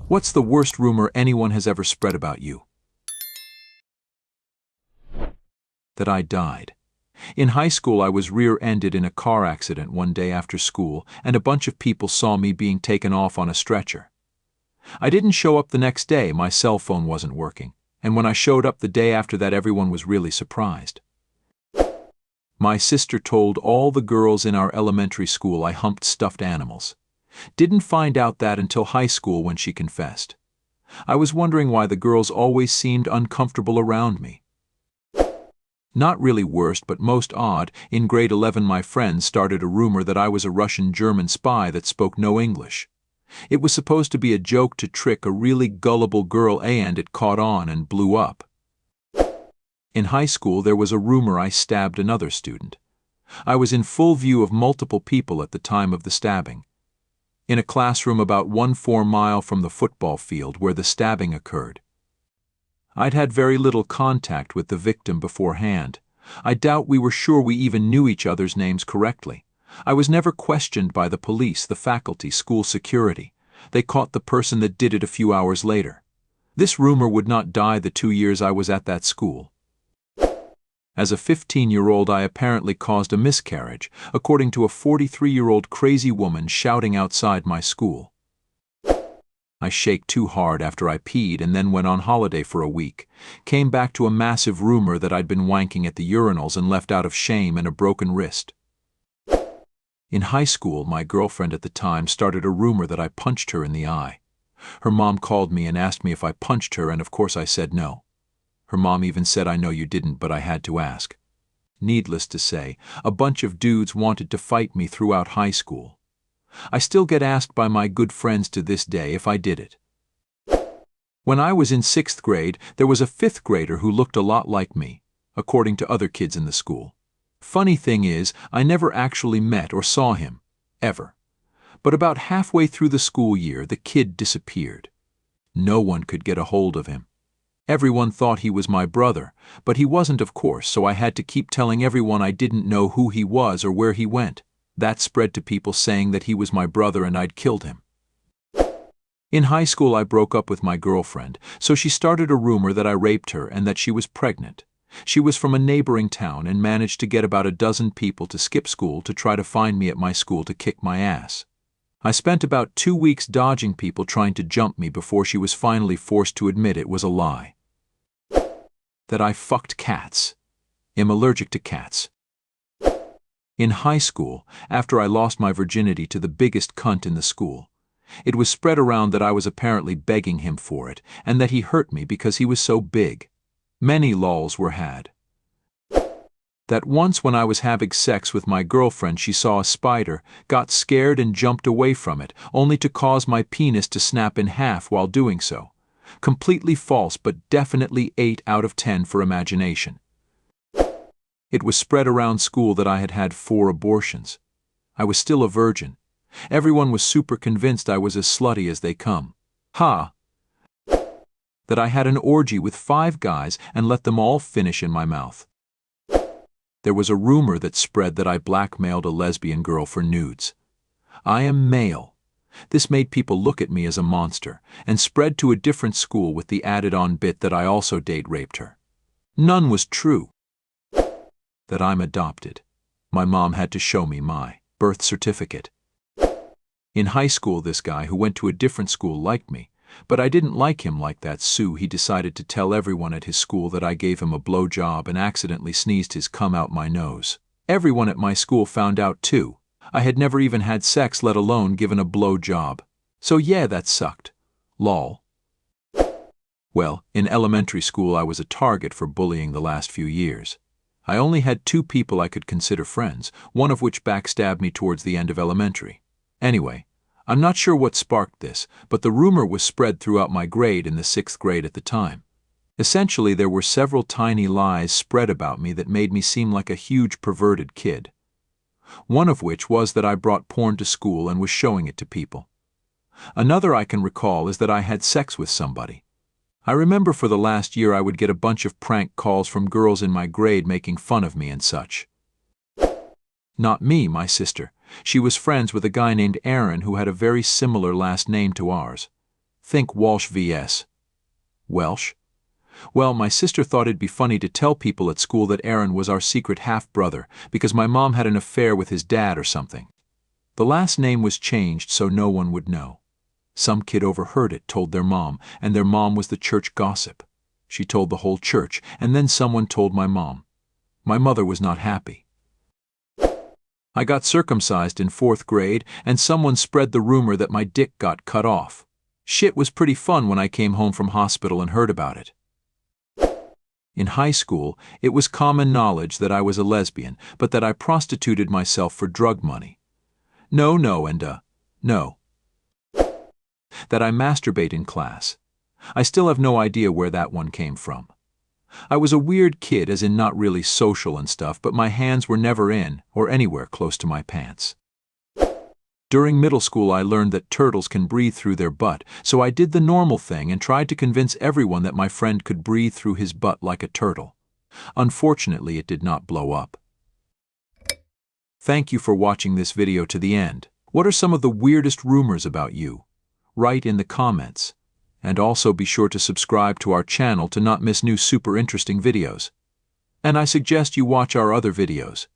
What's the worst rumor anyone has ever spread about you? That I died. In high school, I was rear-ended in a car accident one day after school, and a bunch of people saw me being taken off on a stretcher. I didn't show up the next day, my cell phone wasn't working, and when I showed up the day after that, everyone was really surprised. My sister told all the girls in our elementary school I humped stuffed animals. Didn't find out that until high school when she confessed. I was wondering why the girls always seemed uncomfortable around me. Not really worst, but most odd, in grade 11 my friends started a rumor that I was a Russian-German spy that spoke no English. It was supposed to be a joke to trick a really gullible girl, and it caught on and blew up. In high school there was a rumor I stabbed another student. I was in full view of multiple people at the time of the stabbing. In a classroom about 1/4 mile from the football field where the stabbing occurred. I'd had very little contact with the victim beforehand. I doubt we were sure we even knew each other's names correctly. I was never questioned by the police, the faculty, school security. They caught the person that did it a few hours later. This rumor would not die the 2 years I was at that school. As a 15-year-old, I apparently caused a miscarriage, according to a 43-year-old crazy woman shouting outside my school. I shaked too hard after I peed and then went on holiday for a week. Came back to a massive rumor that I'd been wanking at the urinals and left out of shame and a broken wrist. In high school, my girlfriend at the time started a rumor that I punched her in the eye. Her mom called me and asked me if I punched her, and of course I said no. Her mom even said, "I know you didn't, but I had to ask." Needless to say, a bunch of dudes wanted to fight me throughout high school. I still get asked by my good friends to this day if I did it. When I was in 6th grade, there was a 5th grader who looked a lot like me, according to other kids in the school. Funny thing is, I never actually met or saw him, ever. But about halfway through the school year, the kid disappeared. No one could get a hold of him. Everyone thought he was my brother, but he wasn't, of course, so I had to keep telling everyone I didn't know who he was or where he went. That spread to people saying that he was my brother and I'd killed him. In high school, I broke up with my girlfriend, so she started a rumor that I raped her and that she was pregnant. She was from a neighboring town and managed to get about a dozen people to skip school to try to find me at my school to kick my ass. I spent about 2 weeks dodging people trying to jump me before she was finally forced to admit it was a lie. That I fucked cats. Am allergic to cats. In high school, after I lost my virginity to the biggest cunt in the school, it was spread around that I was apparently begging him for it and that he hurt me because he was so big. Many lols were had. That once when I was having sex with my girlfriend, she saw a spider, got scared and jumped away from it, only to cause my penis to snap in half while doing so. Completely false, but definitely 8 out of 10 for imagination. It was spread around school that I had had 4 abortions. I was still a virgin. Everyone was super convinced I was as slutty as they come. Ha! That I had an orgy with 5 guys and let them all finish in my mouth. There was a rumor that spread that I blackmailed a lesbian girl for nudes. I am male. This made people look at me as a monster, and spread to a different school with the added-on bit that I also date-raped her. None was true. That I'm adopted. My mom had to show me my birth certificate. In high school, this guy who went to a different school liked me, but I didn't like him like that, so he decided to tell everyone at his school that I gave him a blowjob and accidentally sneezed his cum out my nose. Everyone at my school found out too. I had never even had sex, let alone given a blowjob. So yeah, that sucked. Lol. Well, in elementary school I was a target for bullying the last few years. I only had 2 people I could consider friends, one of which backstabbed me towards the end of elementary. Anyway, I'm not sure what sparked this, but the rumor was spread throughout my grade in the 6th grade at the time. Essentially, there were several tiny lies spread about me that made me seem like a huge perverted kid. One of which was that I brought porn to school and was showing it to people. Another I can recall is that I had sex with somebody. I remember for the last year I would get a bunch of prank calls from girls in my grade making fun of me and such. Not me, my sister. She was friends with a guy named Aaron who had a very similar last name to ours. Think Walsh vs. Welsh. Well, my sister thought it'd be funny to tell people at school that Aaron was our secret half-brother because my mom had an affair with his dad or something. The last name was changed so no one would know. Some kid overheard it, told their mom, and their mom was the church gossip. She told the whole church, and then someone told my mom. My mother was not happy. I got circumcised in 4th grade, and someone spread the rumor that my dick got cut off. Shit was pretty fun when I came home from hospital and heard about it. In high school, it was common knowledge that I was a lesbian, but that I prostituted myself for drug money. No. That I masturbate in class. I still have no idea where that one came from. I was a weird kid, as in not really social and stuff, but my hands were never in or anywhere close to my pants. During middle school I learned that turtles can breathe through their butt, so I did the normal thing and tried to convince everyone that my friend could breathe through his butt like a turtle. Unfortunately, it did not blow up. Thank you for watching this video to the end. What are some of the weirdest rumors about you? Write in the comments. And also be sure to subscribe to our channel to not miss new super interesting videos. And I suggest you watch our other videos.